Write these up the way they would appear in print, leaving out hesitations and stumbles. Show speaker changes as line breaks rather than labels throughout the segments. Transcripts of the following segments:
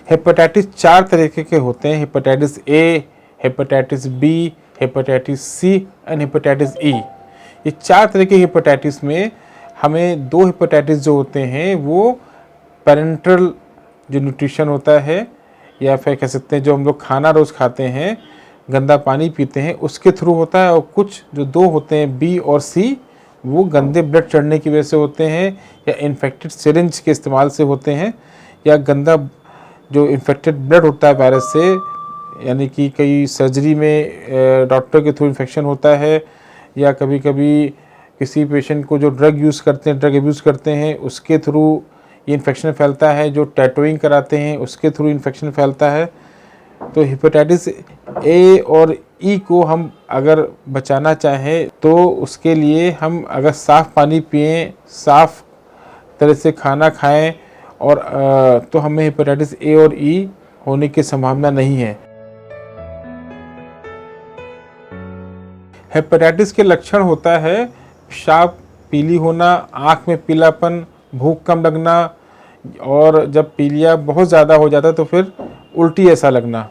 Hepatitis 4 तरीके के होते हैं, hepatitis A, hepatitis B, hepatitis C and hepatitis E. ये 4 तरह के हेपेटाइटिस में हमें 2 हेपेटाइटिस जो होते हैं वो पैरेंटल जो न्यूट्रिशन होता है, या फिर कह सकते हैं जो हम लोग खाना रोज़ खाते हैं, गंदा पानी पीते हैं, उसके थ्रू होता है। और कुछ जो 2 होते हैं बी और सी, वो गंदे ब्लड चढ़ने की वजह से होते हैं, या इन्फेक्टेड सिरिंज के इस्तेमाल से होते हैं, या गंदा जो इन्फेक्टेड ब्लड होता है वायरस से, यानी कि कई सर्जरी में डॉक्टर के थ्रू इन्फेक्शन होता है, या कभी कभी किसी पेशेंट को जो ड्रग यूज़ करते हैं, ड्रग अब्यूज़ करते हैं, उसके थ्रू ये इन्फेक्शन फैलता है। जो टैटूइंग कराते हैं उसके थ्रू इन्फेक्शन फैलता है। तो हेपेटाइटिस ए और ई को हम अगर बचाना चाहें तो उसके लिए हम अगर साफ़ पानी पिएं, साफ़ तरह से खाना खाएं, और तो हमें हेपेटाइटिस ए और ई होने की संभावना नहीं है। हेपेटाइटिस के लक्षण होता है पेशाब पीली होना, आँख में पीलापन, भूख कम लगना, और जब पीलिया बहुत ज़्यादा हो जाता है तो फिर उल्टी ऐसा लगना।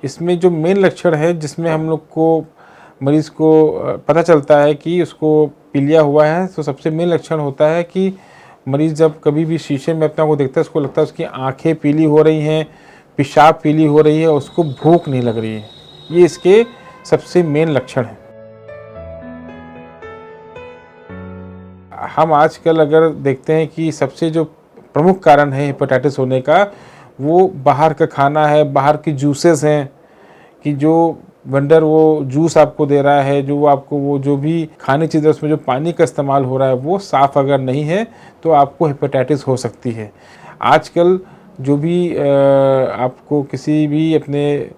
इसमें जो मेन लक्षण है जिसमें हम लोग को मरीज़ को पता चलता है कि उसको पीलिया हुआ है, तो सबसे मेन लक्षण होता है कि मरीज़ जब कभी भी शीशे में अपना को देखता है, उसको लगता है उसकी आँखें पीली हो रही हैं, पेशाब पीली हो रही है, उसको भूख नहीं लग रही है। ये इसके सबसे मेन लक्षण हैं। हम आजकल अगर देखते हैं कि सबसे जो प्रमुख कारण है हेपेटाइटिस होने का, वो बाहर का खाना है, बाहर की जूसेस हैं, कि जो वेंडर वो जूस आपको दे रहा है, जो आपको वो जो भी खाने चीज़ है उसमें जो पानी का इस्तेमाल हो रहा है वो साफ़ अगर नहीं है तो आपको हेपेटाइटिस हो सकती है। आजकल जो भी आपको किसी भी अपने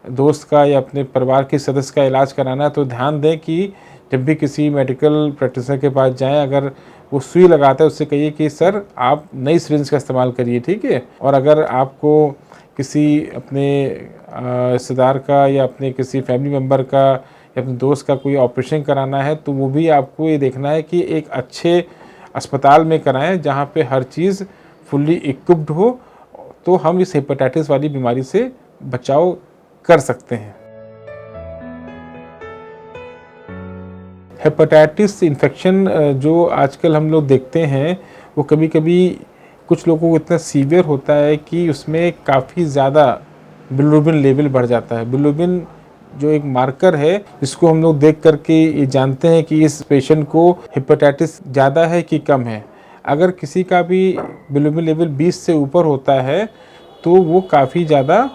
दोस्त का या अपने परिवार के सदस्य का इलाज कराना है तो ध्यान दें कि जब भी किसी मेडिकल प्रैक्टिशनर के पास जाएं, अगर वो सुई लगाता है उससे कहिए कि सर आप नई सिरिंज का इस्तेमाल करिए, ठीक है। और अगर आपको किसी अपने रिश्तेदार का या अपने किसी फैमिली मेम्बर का या अपने दोस्त का कोई ऑपरेशन कराना है तो वो भी आपको ये देखना है कि एक अच्छे अस्पताल में कराएं जहाँ पे हर चीज़ फुल्ली इक्विप्ड हो, तो हम इस हेपेटाइटिस वाली बीमारी से बचाव कर सकते हैं। हेपेटाइटिस इन्फेक्शन जो आजकल हम लोग देखते हैं वो कभी कभी कुछ लोगों को इतना सीवियर होता है कि उसमें काफ़ी ज़्यादा बिलिरुबिन लेवल बढ़ जाता है। बिलिरुबिन जो एक मार्कर है जिसको हम लोग देख करके ये जानते हैं कि इस पेशेंट को हेपेटाइटिस ज़्यादा है कि कम है। अगर किसी का भी बिलिरुबिन लेवल 20 से ऊपर होता है तो वो काफ़ी ज़्यादा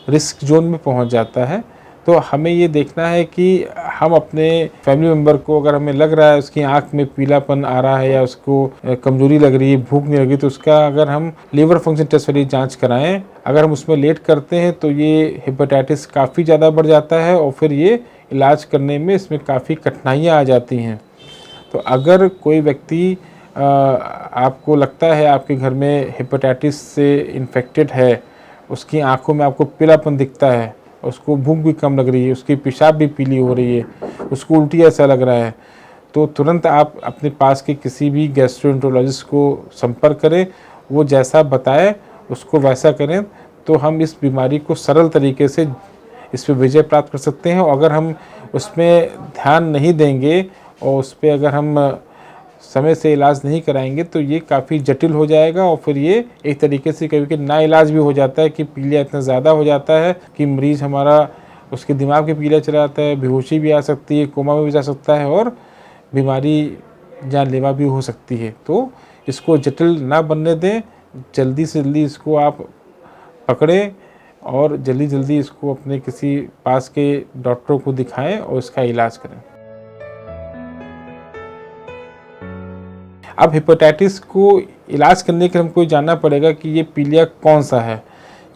रिस्क जोन में पहुंच जाता है। तो हमें ये देखना है कि हम अपने फैमिली मेम्बर को, अगर हमें लग रहा है उसकी आंख में पीलापन आ रहा है या उसको कमजोरी लग रही है, भूख नहीं लगी, तो उसका अगर हम लीवर फंक्शन टेस्ट वाली जांच कराएं, अगर हम उसमें लेट करते हैं तो ये हेपेटाइटिस काफ़ी ज़्यादा बढ़ जाता है और फिर ये इलाज करने में इसमें काफ़ी कठिनाइयाँ आ जाती हैं। तो अगर कोई व्यक्ति आपको लगता है आपके घर में हेपेटाइटिस से इन्फेक्टेड है, उसकी आँखों में आपको पीलापन दिखता है, उसको भूख भी कम लग रही है, उसकी पेशाब भी पीली हो रही है, उसको उल्टी ऐसा लग रहा है, तो तुरंत आप अपने पास के किसी भी गैस्ट्रोएंटरोलॉजिस्ट को संपर्क करें। वो जैसा बताए उसको वैसा करें तो हम इस बीमारी को सरल तरीके से इस पर विजय प्राप्त कर सकते हैं। और अगर हम उसमें ध्यान नहीं देंगे और उस पर अगर हम समय से इलाज नहीं कराएंगे तो ये काफ़ी जटिल हो जाएगा और फिर ये एक तरीके से कभी कभी ना इलाज भी हो जाता है कि पीलिया इतना ज़्यादा हो जाता है कि मरीज़ हमारा उसके दिमाग के पीलिया चला जाता है, बेहोशी भी आ सकती है, कोमा में भी जा सकता है और बीमारी जानलेवा भी हो सकती है। तो इसको जटिल ना बनने दें, जल्दी से जल्दी इसको आप पकड़ें और जल्दी जल्दी इसको अपने किसी पास के डॉक्टर को दिखाएं और इसका इलाज करें। अब हेपेटाइटिस को इलाज करने के लिए हमको जानना पड़ेगा कि ये पीलिया कौन सा है,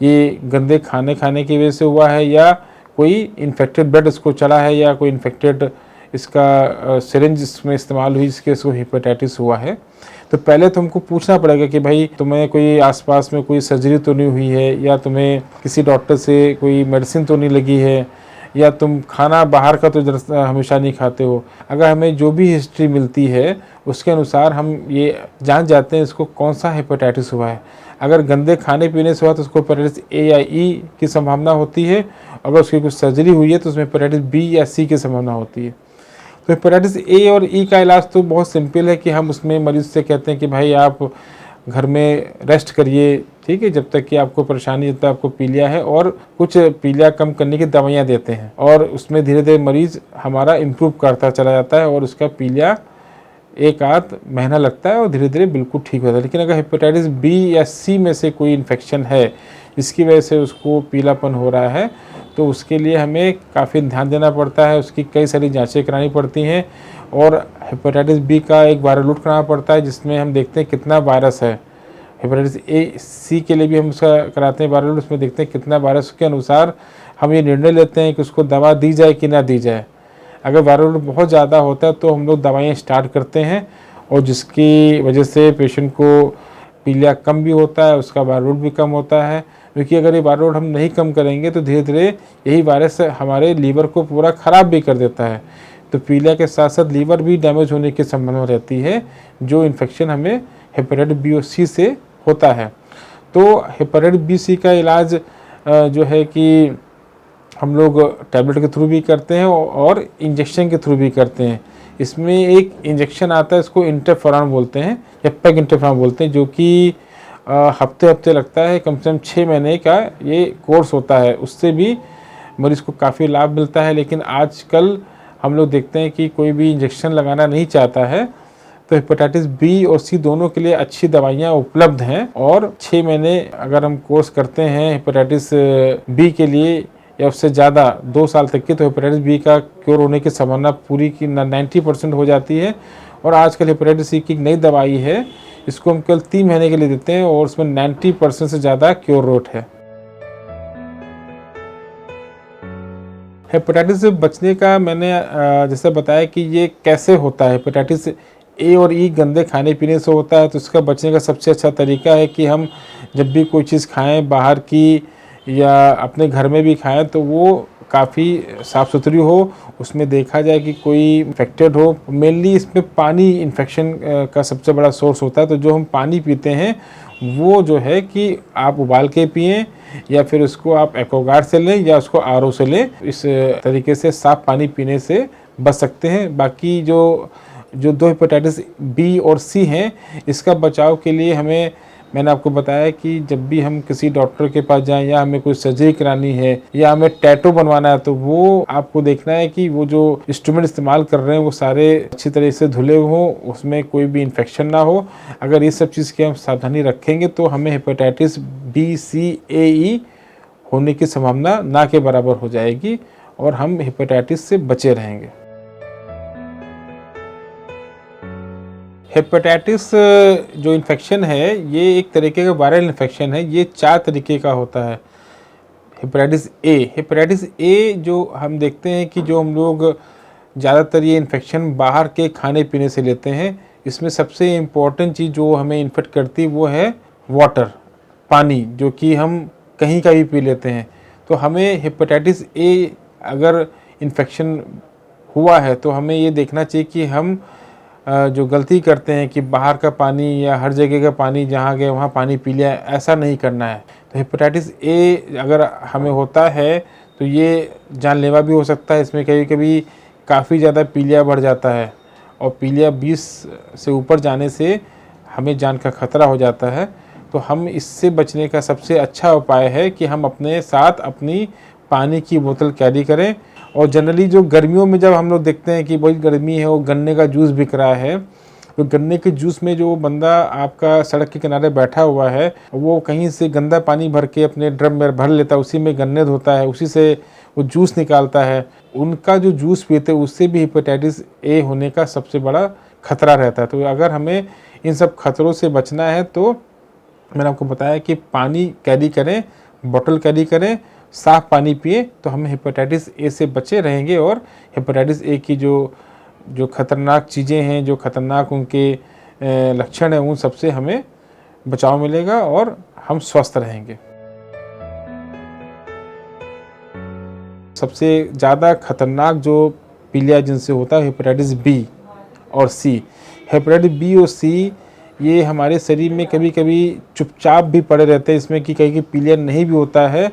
ये गंदे खाने की वजह से हुआ है या कोई इन्फेक्टेड ब्लड इसको चला है या कोई इन्फेक्टेड इसका सिरिंज इसमें इस्तेमाल हुई जिसके इसको हेपेटाइटिस हुआ है। तो पहले तो हमको पूछना पड़ेगा कि भाई तुम्हें कोई आसपास में कोई सर्जरी तो नहीं हुई है, या तुम्हें किसी डॉक्टर से कोई मेडिसिन तो नहीं लगी है, या तुम खाना बाहर का तो हमेशा नहीं खाते हो। अगर हमें जो भी हिस्ट्री मिलती है उसके अनुसार हम ये जान जाते हैं इसको कौन सा हेपेटाइटिस हुआ है। अगर गंदे खाने पीने से हुआ तो उसको हेपेटाइटिस ए या ई की संभावना होती है। अगर उसकी कुछ सर्जरी हुई है तो उसमें हेपेटाइटिस बी या सी की संभावना होती है। तो हेपेटाइटिस ए और ई का इलाज तो बहुत सिंपल है कि हम उसमें मरीज से कहते हैं कि भाई आप घर में रेस्ट करिए, ठीक है, जब तक कि आपको परेशानी, जब तक आपको पीलिया है, और कुछ पीलिया कम करने की दवाइयाँ देते हैं, और उसमें धीरे धीरे मरीज हमारा इम्प्रूव करता चला जाता है और उसका पीलिया एक आध महीना लगता है और धीरे धीरे बिल्कुल ठीक होता है। लेकिन अगर हेपेटाइटिस बी या सी में से कोई इन्फेक्शन है जिसकी वजह से उसको पीलापन हो रहा है तो उसके लिए हमें काफ़ी ध्यान देना पड़ता है, उसकी कई सारी जांचें करानी पड़ती हैं, और हेपेटाइटिस बी का एक वायरल लोड कराना पड़ता है जिसमें हम देखते हैं कितना वायरस है। हेपेटाइटिस ए सी के लिए भी हम उसका कराते हैं वायरल लोड, उसमें देखते हैं कितना वायरस के अनुसार हम ये निर्णय लेते हैं कि उसको दवा दी जाए कि ना दी जाए। अगर वायरल लोड बहुत ज़्यादा होता है तो हम लोग दवाइयाँ स्टार्ट करते हैं, और जिसकी वजह से पेशेंट को पीलिया कम भी होता है, उसका वायरल लोड भी कम होता है। क्योंकि अगर ये वायरल लोड हम नहीं कम करेंगे तो धीरे धीरे यही वायरस हमारे लीवर को पूरा ख़राब भी कर देता है। तो पीलिया के साथ साथ लीवर भी डैमेज होने की संभावना रहती है, जो इन्फेक्शन हमें हेपेटाइटिस बी और सी से होता है। तो हेपेटाइटिस बी सी का इलाज जो है कि हम लोग टैबलेट के थ्रू भी करते हैं और इंजेक्शन के थ्रू भी करते हैं। इसमें एक इंजेक्शन आता है, इसको इंटरफेरॉन बोलते हैं या पेग इंटरफेरॉन बोलते हैं, जो कि हफ्ते हफ्ते लगता है, कम से कम 6 महीने का ये कोर्स होता है। उससे भी मरीज़ को काफ़ी लाभ मिलता है। लेकिन आजकल हम लोग देखते हैं कि कोई भी इंजेक्शन लगाना नहीं चाहता है, तो हेपेटाइटिस बी और सी दोनों के लिए अच्छी दवाइयाँ उपलब्ध हैं, और 6 महीने अगर हम कोर्स करते हैं हेपेटाइटिस बी के लिए या उससे ज़्यादा 2 साल तक की, तो हेपेटाइटिस बी का क्योर होने की संभावना पूरी की 90% हो जाती है। और आजकल हेपेटाइटिस सी की नई दवाई है, इसको हम केवल 3 महीने के लिए देते हैं और उसमें 90% से ज़्यादा क्योर रेट है। हेपेटाइटिस से बचने का मैंने जैसे बताया कि ये कैसे होता है। हेपेटाइटिस ए और ई गंदे खाने पीने से होता है, तो इसका बचने का सबसे अच्छा तरीका है कि हम जब भी कोई चीज़ खाएं बाहर की या अपने घर में भी खाएं तो वो काफ़ी साफ़ सुथरी हो, उसमें देखा जाए कि कोई इन्फेक्टेड हो। मेनली इसमें पानी इन्फेक्शन का सबसे बड़ा सोर्स होता है। तो जो हम पानी पीते हैं वो जो है कि आप उबाल के पिएं, या फिर उसको आप एक्वागार्ड से लें या उसको आरओ से लें। इस तरीके से साफ़ पानी पीने से बच सकते हैं। बाकी जो 2 हेपेटाइटिस बी और सी हैं, इसका बचाव के लिए मैंने आपको बताया कि जब भी हम किसी डॉक्टर के पास जाएं या हमें कोई सर्जरी करानी है या हमें टैटू बनवाना है, तो वो आपको देखना है कि वो जो इंस्ट्रूमेंट इस्तेमाल कर रहे हैं वो सारे अच्छी तरह से धुले हों, उसमें कोई भी इन्फेक्शन ना हो। अगर ये सब चीज़ की हम सावधानी रखेंगे तो हमें हेपेटाइटिस बी सी ए ई होने की संभावना ना के बराबर हो जाएगी और हम हेपेटाइटिस से बचे रहेंगे। हेपेटाइटिस जो इन्फेक्शन है ये एक तरीके का वायरल इन्फेक्शन है। ये 4 तरीके का होता है। हेपेटाइटिस ए जो हम देखते हैं कि जो हम लोग ज़्यादातर ये इन्फेक्शन बाहर के खाने पीने से लेते हैं। इसमें सबसे इम्पोर्टेंट चीज़ जो हमें इन्फेक्ट करती है वो है वाटर, पानी, जो कि हम कहीं का भी पी लेते हैं। तो हमें हेपेटाइटिस ए अगर इन्फेक्शन हुआ है तो हमें ये देखना चाहिए कि हम जो गलती करते हैं कि बाहर का पानी या हर जगह का पानी जहाँ गए वहाँ पानी पी लिया, ऐसा नहीं करना है। तो हेपेटाइटिस ए अगर हमें होता है तो ये जानलेवा भी हो सकता है। इसमें कभी कभी काफ़ी ज़्यादा पीलिया बढ़ जाता है और पीलिया 20 से ऊपर जाने से हमें जान का खतरा हो जाता है। तो हम इससे बचने का सबसे अच्छा उपाय है कि हम अपने साथ अपनी पानी की बोतल कैरी करें। और जनरली जो गर्मियों में जब हम लोग देखते हैं कि बहुत गर्मी है, वो गन्ने का जूस बिक रहा है, तो गन्ने के जूस में जो बंदा आपका सड़क के किनारे बैठा हुआ है वो कहीं से गंदा पानी भर के अपने ड्रम में भर लेता है, उसी में गन्ने धोता है, उसी से वो जूस निकालता है। उनका जो जूस पीते हैं उससे भी हेपेटाइटिस ए होने का सबसे बड़ा खतरा रहता है। तो अगर हमें इन सब खतरों से बचना है तो मैंने आपको बताया कि पानी कैरी करें, बोतल कैरी करें, साफ़ पानी पिए, तो हम हेपेटाइटिस ए से बचे रहेंगे। और हेपेटाइटिस ए की जो खतरनाक चीज़ें हैं, जो खतरनाक उनके लक्षण हैं, उन सबसे हमें बचाव मिलेगा और हम स्वस्थ रहेंगे। सबसे ज़्यादा खतरनाक जो पीलिया जिनसे होता है हेपेटाइटिस बी और सी। हेपेटाइटिस बी और सी ये हमारे शरीर में कभी कभी चुपचाप भी पड़े रहते हैं, इसमें कि कहीं पीलिया नहीं भी होता है,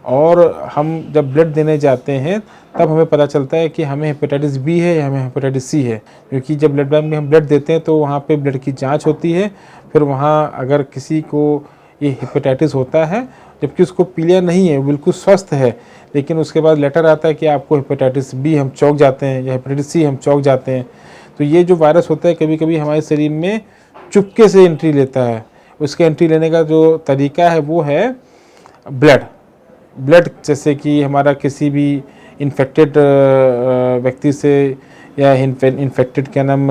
और हम जब ब्लड देने जाते हैं तब हमें पता चलता है कि हमें हेपेटाइटिस बी है या हमें हेपेटाइटिस सी है। क्योंकि जब ब्लड बैंक में हम ब्लड देते हैं तो वहाँ पे ब्लड की जांच होती है, फिर वहाँ अगर किसी को ये हेपेटाइटिस होता है जबकि उसको पीलिया नहीं है, बिल्कुल स्वस्थ है, लेकिन उसके बाद लेटर आता है कि आपको हेपेटाइटिस बी, हम चौंक जाते हैं, या हेपेटाइटिस सी, हम चौंक जाते हैं। तो ये जो वायरस होता है कभी कभी हमारे शरीर में चुपके से एंट्री लेता है। उसके एंट्री लेने का जो तरीका है वो है ब्लड। जैसे कि हमारा किसी भी इन्फेक्टेड व्यक्ति से या इन्फेक्टेड क्या नाम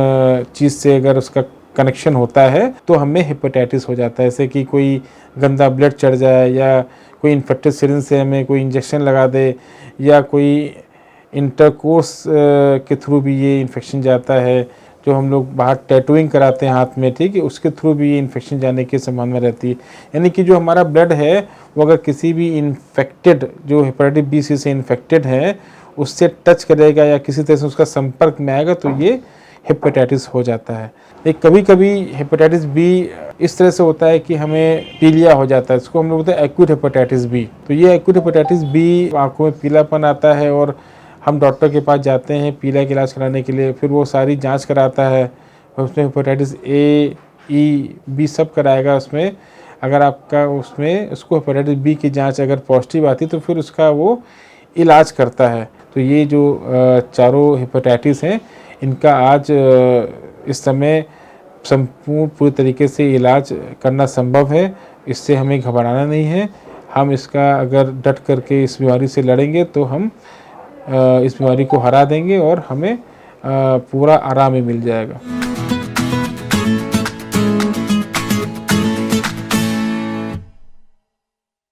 चीज़ से अगर उसका कनेक्शन होता है तो हमें हेपेटाइटिस हो जाता है। जैसे कि कोई गंदा ब्लड चढ़ जाए, या कोई इन्फेक्टेड सिरिंज से हमें कोई इंजेक्शन लगा दे, या कोई इंटरकोर्स के थ्रू भी ये इन्फेक्शन जाता है, जो हम लोग बाहर टैटूइंग कराते हैं हाथ में, ठीक है, उसके थ्रू भी ये इन्फेक्शन जाने की संभावना रहती है। यानी कि जो हमारा ब्लड है वो अगर किसी भी इन्फेक्टेड, जो हेपेटाइटिस बी सी से इन्फेक्टेड है, उससे टच करेगा या किसी तरह से उसका संपर्क में आएगा तो ये हेपेटाइटिस हो जाता है। एक कभी कभी हेपेटाइटिस बी इस तरह से होता है कि हमें पीलिया हो जाता है, इसको हम लोग बोलते हैं एक्यूट हेपेटाइटिस बी। तो ये एक्यूट हेपेटाइटिस बी, आँखों में पीलापन आता है और हम डॉक्टर के पास जाते हैं पीलिया का इलाज कराने के लिए, फिर वो सारी जांच कराता है, उसमें हेपेटाइटिस ए, ई, बी सब कराएगा उसमें। अगर आपका उसमें उसको हेपेटाइटिस बी की जांच अगर पॉजिटिव आती तो फिर उसका वो इलाज करता है। तो ये जो चारों हेपेटाइटिस हैं, इनका आज इस समय संपूर्ण पूरी तरीके से इलाज करना संभव है। इससे हमें घबराना नहीं है। हम इसका अगर डट करके इस बीमारी से लड़ेंगे तो हम इस बीमारी को हरा देंगे और हमें पूरा आराम ही मिल जाएगा।